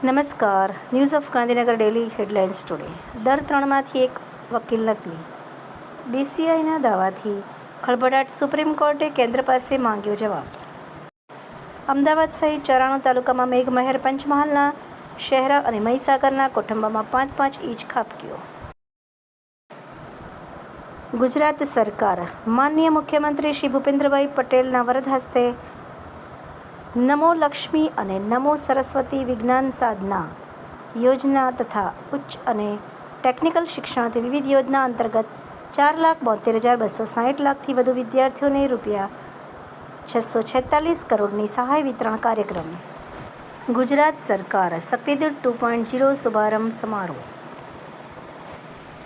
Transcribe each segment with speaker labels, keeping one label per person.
Speaker 1: નમસ્કાર. News of Gandhinagar daily headlines today. દર 3માંથી એક વકીલ નકલી. DCIના દાવાથી ખળભળાટ. સુપ્રીમ કોર્ટે કેન્દ્ર પાસે માંગ્યો જવાબ. અમદાવાદ સહિત 94 તાલુકામાં મેઘમહેર. પંચમહાલના શહેરા અને મહીસાગરના કોઠંબામાં 5-5 ઇંચ ખાબક્યો. ગુજરાત સરકાર માનનીય મુખ્યમંત્રી શ્રી ભૂપેન્દ્રભાઈ પટેલના વરદ હસ્તે નમો લક્ષ્મી અને નમો સરસ્વતી વિજ્ઞાન સાધના યોજના તથા ઉચ્ચ અને ટેકનિકલ શિક્ષણથી વિવિધ યોજના અંતર્ગત 4,72,260 લાખથી વધુ વિદ્યાર્થીઓને ₹646 કરોડની સહાય વિતરણ કાર્યક્રમ. ગુજરાત સરકાર શક્તિદૂત 2.0 શુભારંભ સમારોહ.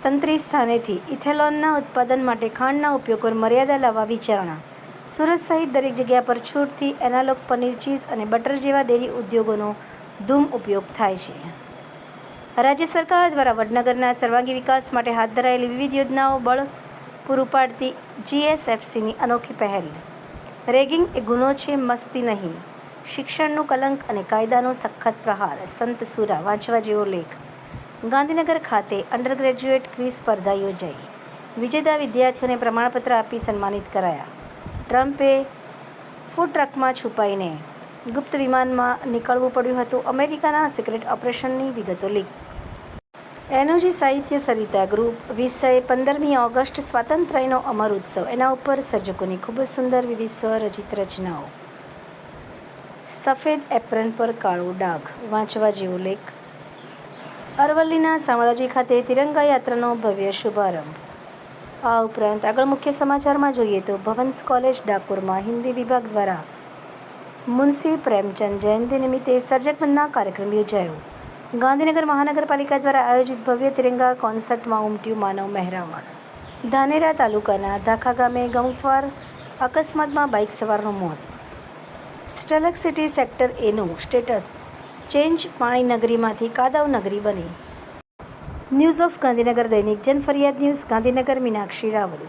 Speaker 1: તંત્રી સ્થાનેથી ઇથેનોલના ઉત્પાદન માટે ખાંડના ઉપયોગ પર મર્યાદા લાવવા વિચારણા. સુરત સહિત દરેક જગ્યા પર છૂટથી એનાલોગ પનીર, ચીઝ અને બટર જેવા ડેરી ઉદ્યોગોનો ધૂમ ઉપયોગ થાય છે. રાજ્ય સરકાર દ્વારા વડનગરના સર્વાંગી વિકાસ માટે હાથ ધરાયેલી વિવિધ યોજનાઓ બળ પૂરું પાડતી GSFCની અનોખી પહેલ. રેગિંગ એ ગુનો છે, મસ્તી નહીં. શિક્ષણનું કલંક અને કાયદાનો સખત પ્રહાર. સંત સુરા. વાંચવા જેવો લેખ. ગાંધીનગર ખાતે અંડર ગ્રેજ્યુએટ ક્વિઝ સ્પર્ધા યોજાઈ. વિજેતા વિદ્યાર્થીઓને પ્રમાણપત્ર આપી સન્માનિત કરાયા. ટ્રમ્પે ફૂડ ટ્રકમાં છુપાઈને ગુપ્ત વિમાનમાં નીકળવું પડ્યું હતું. અમેરિકાના સિક્રેટ ઓપરેશનની વિગતો લીક. એનોજી સાહિત્ય સરિતા ગ્રુપ. વિષય 15મી ઓગસ્ટ સ્વાતંત્ર્યનો અમર ઉત્સવ. એના ઉપર સર્જકોની ખૂબ જ સુંદર વિવિધ સ્વરચિત રચનાઓ. સફેદ એપ્રન પર કાળો ડાઘ. વાંચવા જેવો લેખ. અરવલ્લીના શામળાજી ખાતે તિરંગા યાત્રાનો ભવ્ય શુભારંભ. આ ઉપરાંત આગળ મુખ્ય સમાચારમાં જોઈએ તો ભવન્સ કોલેજ ડાકોરમાં હિન્દી વિભાગ દ્વારા મુનશી પ્રેમચંદ જયંતિ નિમિત્તે સર્જક વંદના કાર્યક્રમ યોજાયો. ગાંધીનગર મહાનગરપાલિકા દ્વારા આયોજિત ભવ્ય તિરંગા કોન્સર્ટમાં ઉમટ્યું માનવ મહેરામણ. ધાનેરા તાલુકાના ધાખા ગામે ગમખ્વાર અકસ્માતમાં બાઇક સવારનું મોત. સ્ટલક સિટી સેક્ટર એનું સ્ટેટસ ચેન્જ. પાણી નગરીમાંથી કાદવ નગરી બની. ન્યૂઝ ઓફ ગાંધીનગર દૈનિક જનફરિયાદ ન્યૂઝ. ગાંધીનગર. મીનાક્ષી રાવલ.